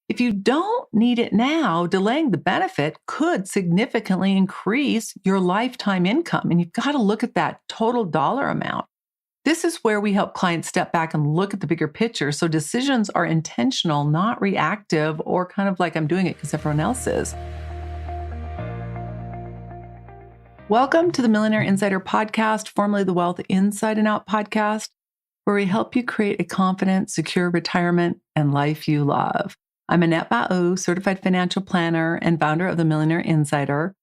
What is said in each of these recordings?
If you don't need it now, delaying the benefit could significantly increase your lifetime income. And you've got to look at that total dollar amount. This is where we help clients step back and look at the bigger picture so decisions are intentional, not reactive or kind of like I'm doing it because everyone else is. Welcome to the Millionaire Insider Podcast, formerly the Wealth Inside and Out Podcast, where we help you create a confident, secure retirement and life you love. I'm Annette Ba'u, certified financial planner and founder of the Millionaire Insider.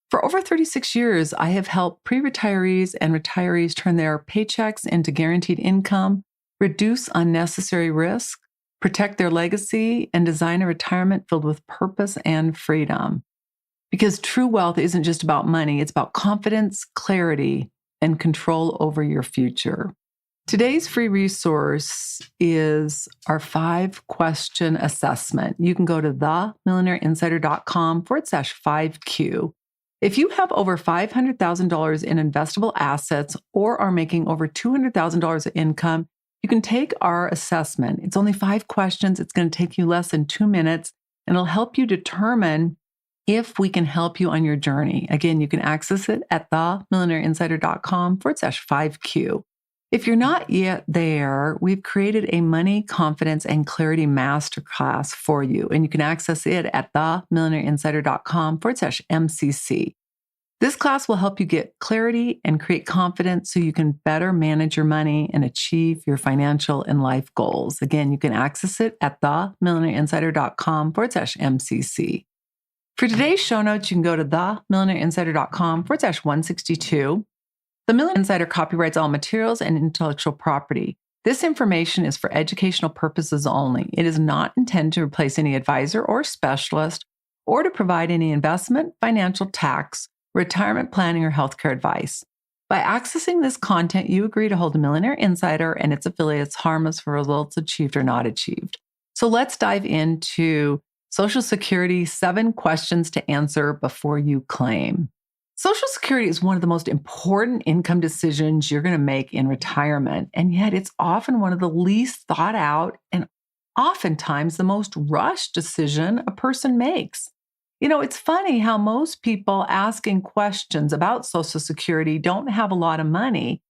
For over 36 years, I have helped pre-retirees and retirees turn their paychecks into guaranteed income, reduce unnecessary risk, protect their legacy, and design a retirement filled with purpose and freedom. Because true wealth isn't just about money, it's about confidence, clarity, and control over your future. Today's free resource is our 5-question assessment. You can go to themillionaireinsider.com/5Q. If you have over $500,000 in investable assets or are making over $200,000 of income, you can take our assessment. It's only 5 questions. It's going to take you less than 2 minutes, and it'll help you determine if we can help you on your journey. Again, you can access it at themillionaireinsider.com/5Q. If you're not yet there, we've created a money, confidence, and clarity masterclass for you, and you can access it at themillionaireinsider.com/MCC. This class will help you get clarity and create confidence so you can better manage your money and achieve your financial and life goals. Again, you can access it at themillionaireinsider.com/MCC. For today's show notes, you can go to themillionaireinsider.com/162. The Millionaire Insider copyrights all materials and intellectual property. This information is for educational purposes only. It is not intended to replace any advisor or specialist or to provide any investment, financial, tax, retirement planning, or healthcare advice. By accessing this content, you agree to hold the Millionaire Insider and its affiliates harmless for results achieved or not achieved. So let's dive into Social Security, 7 questions to answer before you claim. Social Security is one of the most important income decisions you're going to make in retirement, and yet it's often one of the least thought out and oftentimes the most rushed decision a person makes. You know, it's funny how most people asking questions about Social Security don't have a lot of money,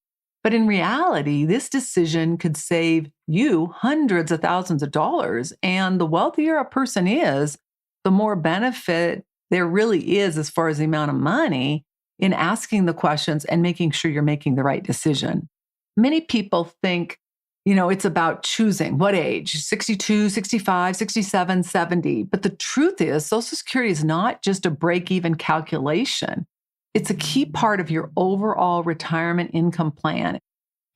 but in reality, this decision could save you hundreds of thousands of dollars, and the wealthier a person is, the more benefit there really is as far as the amount of money in asking the questions and making sure you're making the right decision. Many people think, it's about choosing what age, 62, 65, 67, 70. But the truth is, Social Security is not just a break-even calculation. It's a key part of your overall retirement income plan.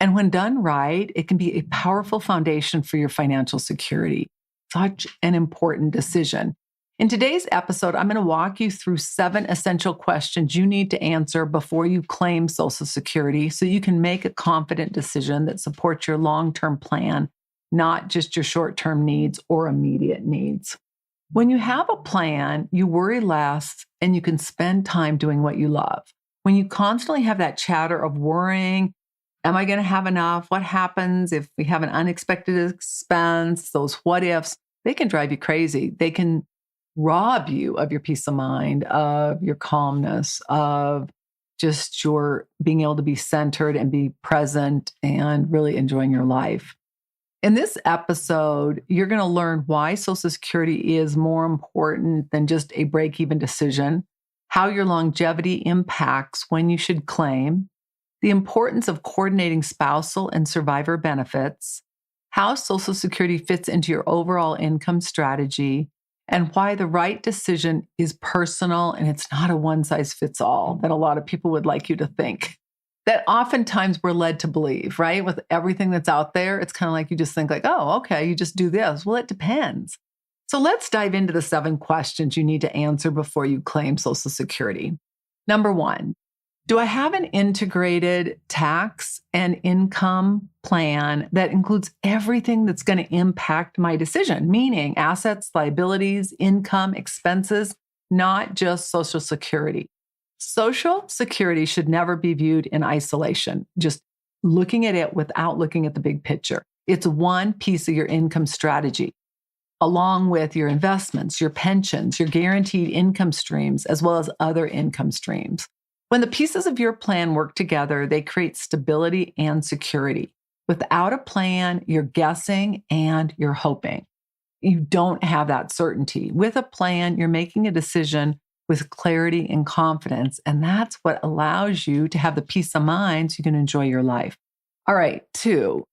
And when done right, it can be a powerful foundation for your financial security. Such an important decision. In today's episode, I'm going to walk you through 7 essential questions you need to answer before you claim Social Security so you can make a confident decision that supports your long-term plan, not just your short-term needs or immediate needs. When you have a plan, you worry less and you can spend time doing what you love. When you constantly have that chatter of worrying, am I going to have enough? What happens if we have an unexpected expense? Those what ifs, they can drive you crazy. They can rob you of your peace of mind, of your calmness, of just your being able to be centered and be present and really enjoying your life. In this episode, you're going to learn why Social Security is more important than just a break-even decision, how your longevity impacts when you should claim, the importance of coordinating spousal and survivor benefits, how Social Security fits into your overall income strategy, and why the right decision is personal and it's not a one-size-fits-all that a lot of people would like you to think. That oftentimes we're led to believe, right? With everything that's out there, it's kind of like you just think like, oh, okay, you just do this. Well, it depends. So let's dive into the 7 questions you need to answer before you claim Social Security. Number 1, do I have an integrated tax and income plan that includes everything that's going to impact my decision, meaning assets, liabilities, income, expenses, not just Social Security? Social Security should never be viewed in isolation, just looking at it without looking at the big picture. It's one piece of your income strategy. along with your investments, your pensions, your guaranteed income streams, as well as other income streams. When the pieces of your plan work together, they create stability and security. Without a plan, you're guessing and you're hoping. You don't have that certainty. With a plan, you're making a decision with clarity and confidence, and that's what allows you to have the peace of mind so you can enjoy your life. All right, 2,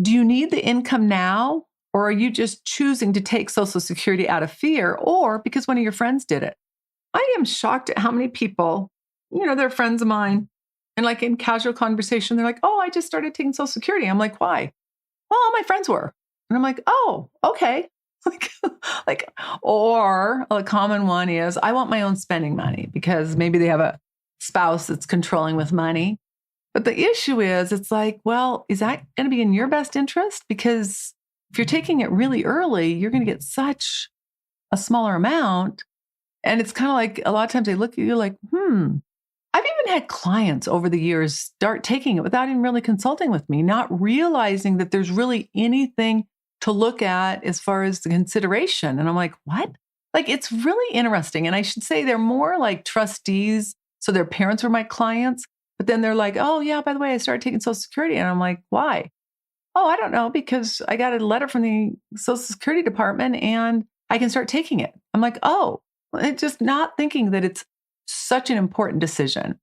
do you need the income now, or are you just choosing to take Social Security out of fear or because one of your friends did it? I am shocked at how many people, they're friends of mine, and like in casual conversation, they're like, oh, I just started taking Social Security. I'm like, why? Well, all my friends were. And I'm like, oh, okay. Or a common one is, I want my own spending money because maybe they have a spouse that's controlling with money. But the issue is, it's like, well, is that going to be in your best interest? Because if you're taking it really early, you're going to get such a smaller amount. And it's kind of like, a lot of times they look at you like, I've even had clients over the years start taking it without even really consulting with me, not realizing that there's really anything to look at as far as the consideration. And I'm like, what? Like, it's really interesting. And I should say they're more like trustees. So their parents were my clients, but then they're like, oh yeah, by the way, I started taking Social Security. And I'm like, why? Oh, I don't know, because I got a letter from the Social Security department and I can start taking it. I'm like, oh, just not thinking that it's such an important decision.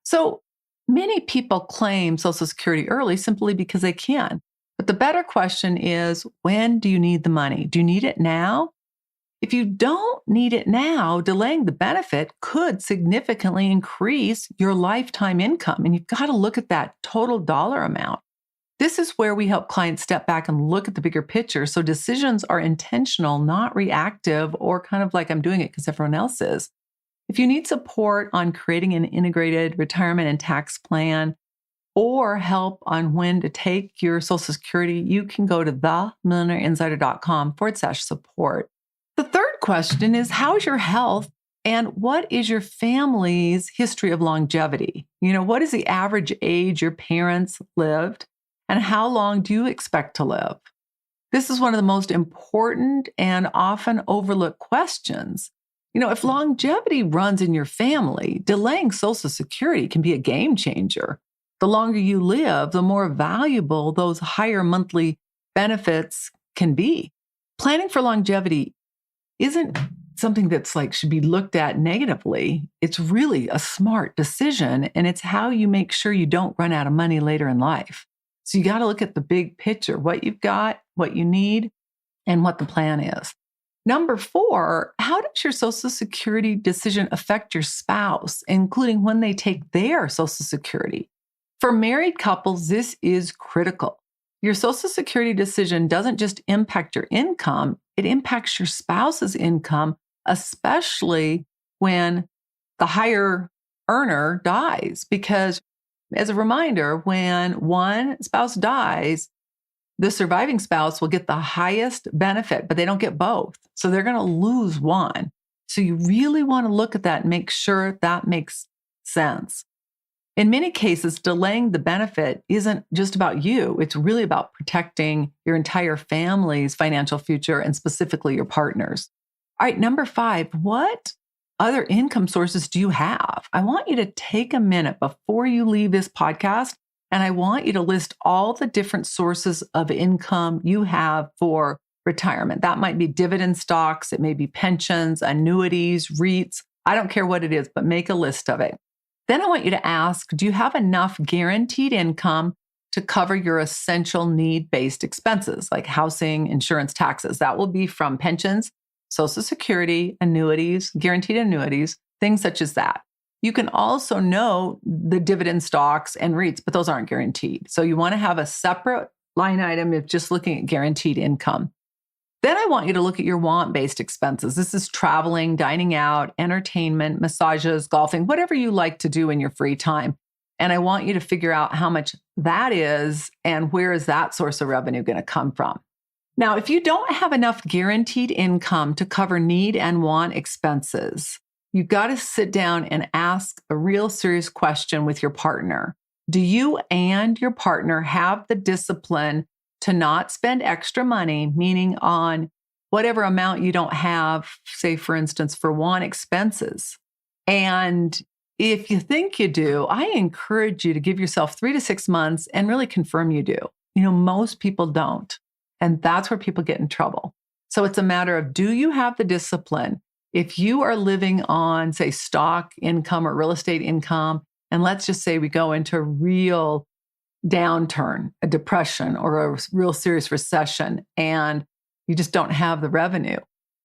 So many people claim Social Security early simply because they can. But the better question is, when do you need the money? Do you need it now? If you don't need it now, delaying the benefit could significantly increase your lifetime income. And you've got to look at that total dollar amount. This is where we help clients step back and look at the bigger picture. So decisions are intentional, not reactive, or kind of like I'm doing it because everyone else is. If you need support on creating an integrated retirement and tax plan, or help on when to take your Social Security, you can go to themillionaireinsider.com/support. The third question is, how is your health and what is your family's history of longevity? What is the average age your parents lived and how long do you expect to live? This is one of the most important and often overlooked questions. If longevity runs in your family, delaying Social Security can be a game changer. The longer you live, the more valuable those higher monthly benefits can be. Planning for longevity isn't something that's should be looked at negatively. It's really a smart decision, and it's how you make sure you don't run out of money later in life. So you got to look at the big picture, what you've got, what you need, and what the plan is. Number 4, how does your Social Security decision affect your spouse, including when they take their Social Security? For married couples, this is critical. Your Social Security decision doesn't just impact your income, it impacts your spouse's income, especially when the higher earner dies. Because as a reminder, when one spouse dies, the surviving spouse will get the highest benefit, but they don't get both. So they're going to lose one. So you really want to look at that and make sure that makes sense. In many cases, delaying the benefit isn't just about you. It's really about protecting your entire family's financial future and specifically your partner's. All right, number 5, what other income sources do you have? I want you to take a minute before you leave this podcast, and I want you to list all the different sources of income you have for retirement. That might be dividend stocks, it may be pensions, annuities, REITs. I don't care what it is, but make a list of it. Then I want you to ask, do you have enough guaranteed income to cover your essential need-based expenses like housing, insurance, taxes? That will be from pensions, Social Security, annuities, guaranteed annuities, things such as that. You can also know the dividend stocks and REITs, but those aren't guaranteed. So you want to have a separate line item if just looking at guaranteed income. Then I want you to look at your want-based expenses. This is traveling, dining out, entertainment, massages, golfing, whatever you like to do in your free time. And I want you to figure out how much that is and where is that source of revenue going to come from. Now, if you don't have enough guaranteed income to cover need and want expenses, you've got to sit down and ask a real serious question with your partner. Do you and your partner have the discipline to not spend extra money, meaning on whatever amount you don't have, say, for instance, for one expenses. And if you think you do, I encourage you to give yourself 3 to 6 months and really confirm you do. Most people don't. And that's where people get in trouble. So it's a matter of, do you have the discipline? If you are living on, say, stock income or real estate income, and let's just say we go into a real downturn, a depression, or a real serious recession, and you just don't have the revenue,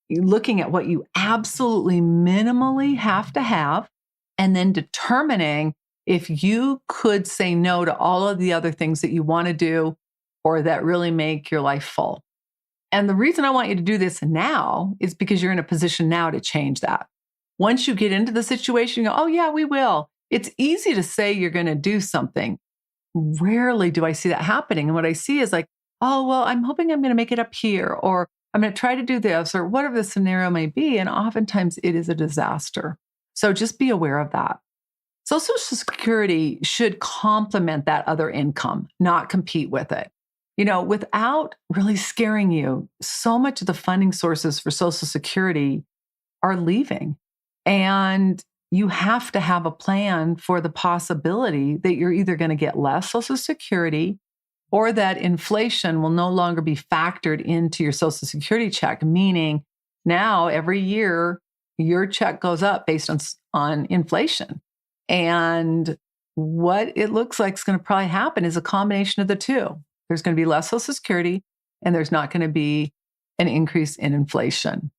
you're looking at what you absolutely minimally have to have, and then determining if you could say no to all of the other things that you want to do or that really make your life full. And the reason I want you to do this now is because you're in a position now to change that. Once you get into the situation, you go, oh yeah, we will. It's easy to say you're going to do something. Rarely do I see that happening. And what I see is like, oh, well, I'm hoping I'm going to make it up here, or I'm going to try to do this, or whatever the scenario may be. And oftentimes it is a disaster. So just be aware of that. Social Security should complement that other income, not compete with it. Without really scaring you, so much of the funding sources for Social Security are leaving. And you have to have a plan for the possibility that you're either going to get less Social Security or that inflation will no longer be factored into your Social Security check, meaning now every year your check goes up based on inflation. And what it looks like is going to probably happen is a combination of the two. There's going to be less Social Security, and there's not going to be an increase in inflation.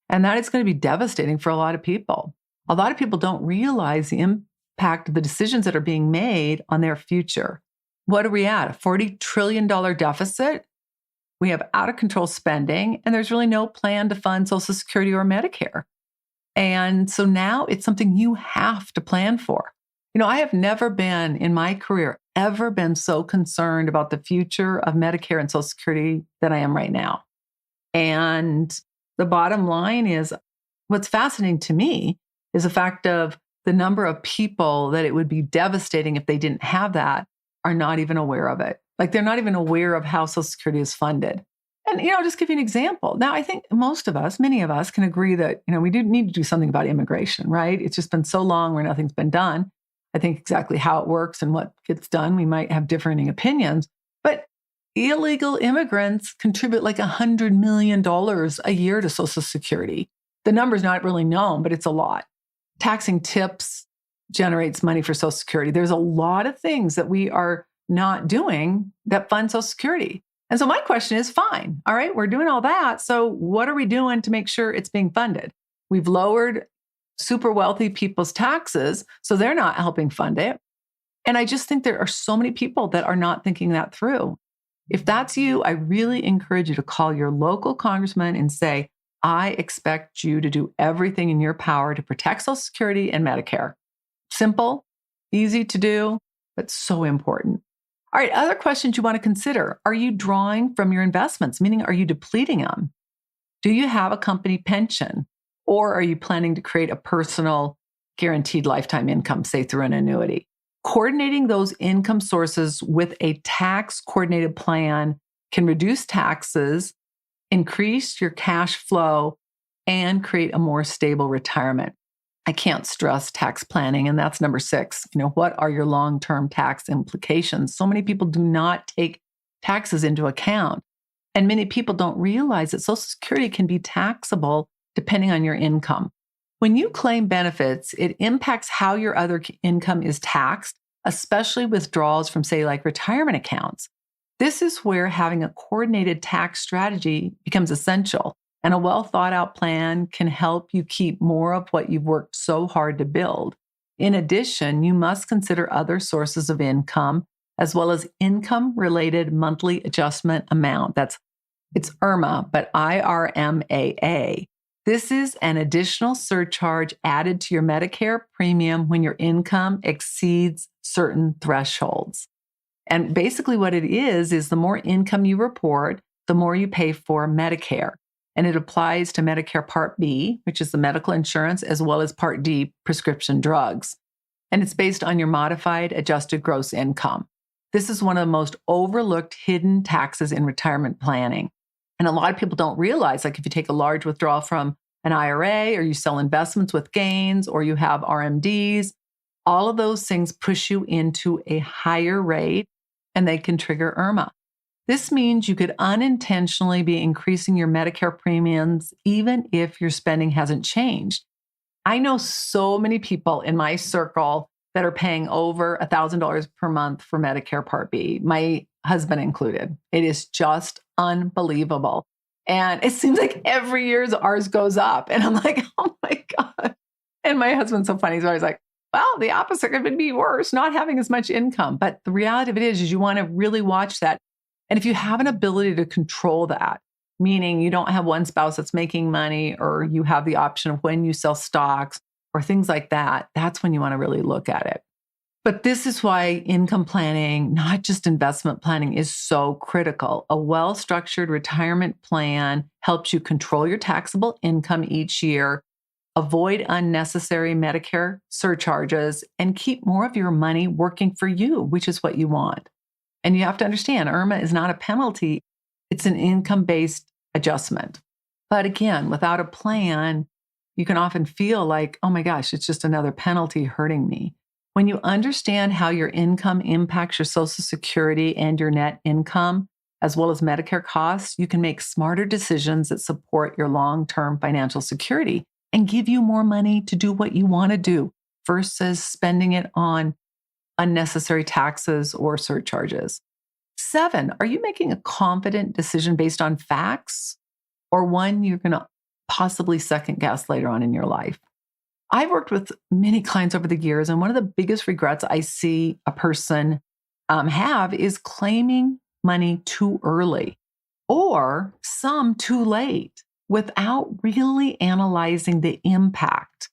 And that is going to be devastating for a lot of people. A lot of people don't realize the impact of the decisions that are being made on their future. What are we at? A $40 trillion deficit? We have out of control spending, and there's really no plan to fund Social Security or Medicare. And so now it's something you have to plan for. I have never been in my career ever been so concerned about the future of Medicare and Social Security than I am right now. And the bottom line is, what's fascinating to me is the fact of the number of people that it would be devastating if they didn't have that are not even aware of it. Like they're not even aware of how Social Security is funded. And, I'll just give you an example. Now, I think many of us can agree that, we do need to do something about immigration, right? It's just been so long where nothing's been done. I think exactly how it works and what gets done, we might have differing opinions. But illegal immigrants contribute like $100 million a year to Social Security. The number's not really known, but it's a lot. Taxing tips generates money for Social Security. There's a lot of things that we are not doing that fund Social Security. And so my question is, fine, all right, we're doing all that. So what are we doing to make sure it's being funded? We've lowered super wealthy people's taxes, so they're not helping fund it. And I just think there are so many people that are not thinking that through. If that's you, I really encourage you to call your local congressman and say, I expect you to do everything in your power to protect Social Security and Medicare. Simple, easy to do, but so important. All right, other questions you want to consider. Are you drawing from your investments? Meaning, are you depleting them? Do you have a company pension? Or are you planning to create a personal guaranteed lifetime income, say through an annuity? Coordinating those income sources with a tax coordinated plan can reduce taxes, increase your cash flow, and create a more stable retirement. I can't stress tax planning, and that's number 6. What are your long-term tax implications? So many people do not take taxes into account, and many people don't realize that Social Security can be taxable depending on your income. When you claim benefits, it impacts how your other income is taxed, especially withdrawals from, say, like retirement accounts. This is where having a coordinated tax strategy becomes essential, and a well thought out plan can help you keep more of what you've worked so hard to build. In addition, you must consider other sources of income, as well as income-related monthly adjustment amount. It's IRMAA, but IRMAA. This is an additional surcharge added to your Medicare premium when your income exceeds certain thresholds. And basically what it is the more income you report, the more you pay for Medicare. And it applies to Medicare Part B, which is the medical insurance, as well as Part D, prescription drugs. And it's based on your modified adjusted gross income. This is one of the most overlooked hidden taxes in retirement planning. And a lot of people don't realize, like if you take a large withdrawal from an IRA or you sell investments with gains or you have RMDs, all of those things push you into a higher rate and they can trigger IRMAA. This means you could unintentionally be increasing your Medicare premiums even if your spending hasn't changed. I know so many people in my circle that are paying over $1,000 per month for Medicare Part B, my husband included. It is just unbelievable. And it seems like every year ours goes up. And I'm like, oh my God. And my husband's so funny. He's always like, well, the opposite could be worse, not having as much income. But the reality of it is you want to really watch that. And if you have an ability to control that, meaning you don't have one spouse that's making money, or you have the option of when you sell stocks or things like that, that's when you want to really look at it. But this is why income planning, not just investment planning, is so critical. A well-structured retirement plan helps you control your taxable income each year, avoid unnecessary Medicare surcharges, and keep more of your money working for you, which is what you want. And you have to understand, IRMAA is not a penalty. It's an income-based adjustment. But again, without a plan, you can often feel like, oh my gosh, it's just another penalty hurting me. When you understand how your income impacts your Social Security and your net income, as well as Medicare costs, you can make smarter decisions that support your long-term financial security and give you more money to do what you want to do versus spending it on unnecessary taxes or surcharges. 7, are you making a confident decision based on facts or one you're going to possibly second guess later on in your life? I've worked with many clients over the years, and one of the biggest regrets I see a person have is claiming money too early or some too late without really analyzing the impact.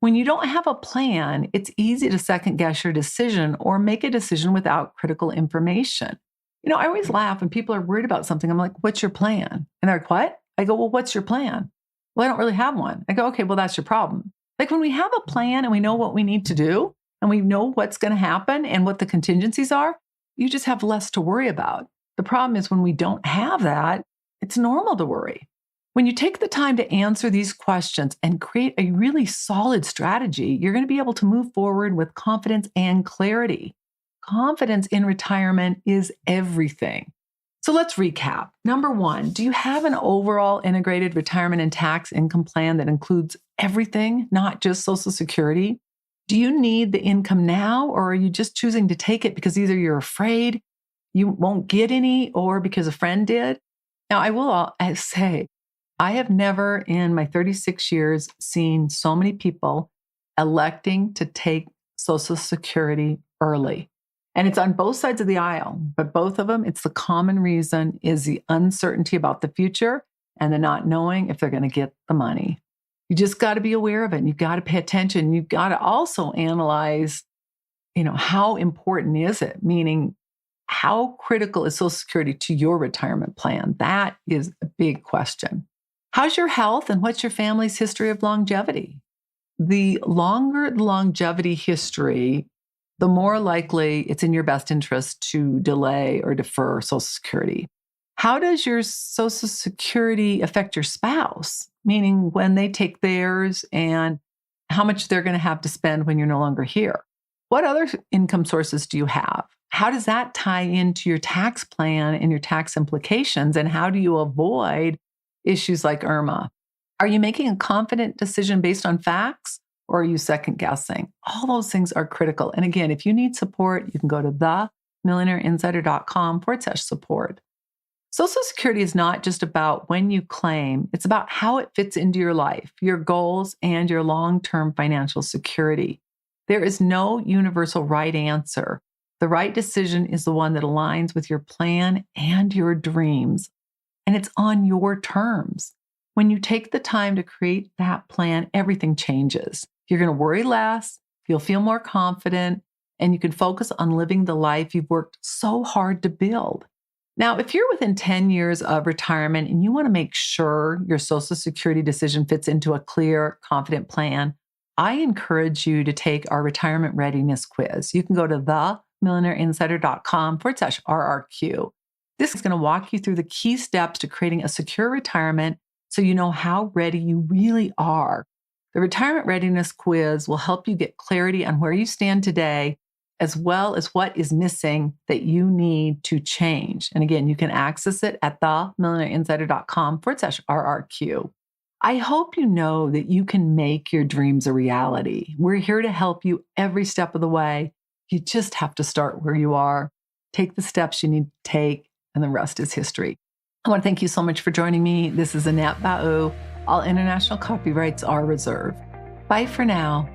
When you don't have a plan, it's easy to second guess your decision or make a decision without critical information. I always laugh when people are worried about something. I'm like, what's your plan? And they're like, what? I go, well, what's your plan? Well, I don't really have one. I go, okay, well, that's your problem. Like when we have a plan and we know what we need to do and we know what's going to happen and what the contingencies are, you just have less to worry about. The problem is when we don't have that, it's normal to worry. When you take the time to answer these questions and create a really solid strategy, you're going to be able to move forward with confidence and clarity. Confidence in retirement is everything. So let's recap. Number 1, do you have an overall integrated retirement and tax income plan that includes everything, not just Social Security? Do you need the income now, or are you just choosing to take it because either you're afraid you won't get any or because a friend did? Now, I will say, I have never in my 36 years seen so many people electing to take Social Security early. And it's on both sides of the aisle, but both of them, it's the common reason is the uncertainty about the future and the not knowing if they're going to get the money. You just got to be aware of it. And you've got to pay attention. You've got to also analyze, how important is it? Meaning, how critical is Social Security to your retirement plan? That is a big question. How's your health and what's your family's history of longevity? The longer the longevity history, the more likely it's in your best interest to delay or defer Social Security. How does your Social Security affect your spouse? Meaning when they take theirs and how much they're going to have to spend when you're no longer here. What other income sources do you have? How does that tie into your tax plan and your tax implications? And how do you avoid issues like IRMAA? Are you making a confident decision based on facts? Or are you second guessing? All those things are critical. And again, if you need support, you can go to themillionaireinsider.com/support. Social Security is not just about when you claim, it's about how it fits into your life, your goals, and your long-term financial security. There is no universal right answer. The right decision is the one that aligns with your plan and your dreams. And it's on your terms. When you take the time to create that plan, everything changes. You're going to worry less, you'll feel more confident, and you can focus on living the life you've worked so hard to build. Now, if you're within 10 years of retirement and you want to make sure your Social Security decision fits into a clear, confident plan, I encourage you to take our retirement readiness quiz. You can go to themillionaireinsider.com/RRQ. This is going to walk you through the key steps to creating a secure retirement so you know how ready you really are. The retirement readiness quiz will help you get clarity on where you stand today, as well as what is missing that you need to change. And again, you can access it at themillionaireinsider.com/RRQ. I hope you know that you can make your dreams a reality. We're here to help you every step of the way. You just have to start where you are. Take the steps you need to take, and the rest is history. I want to thank you so much for joining me. This is Annette Ba'u. All international copyrights are reserved. Bye for now.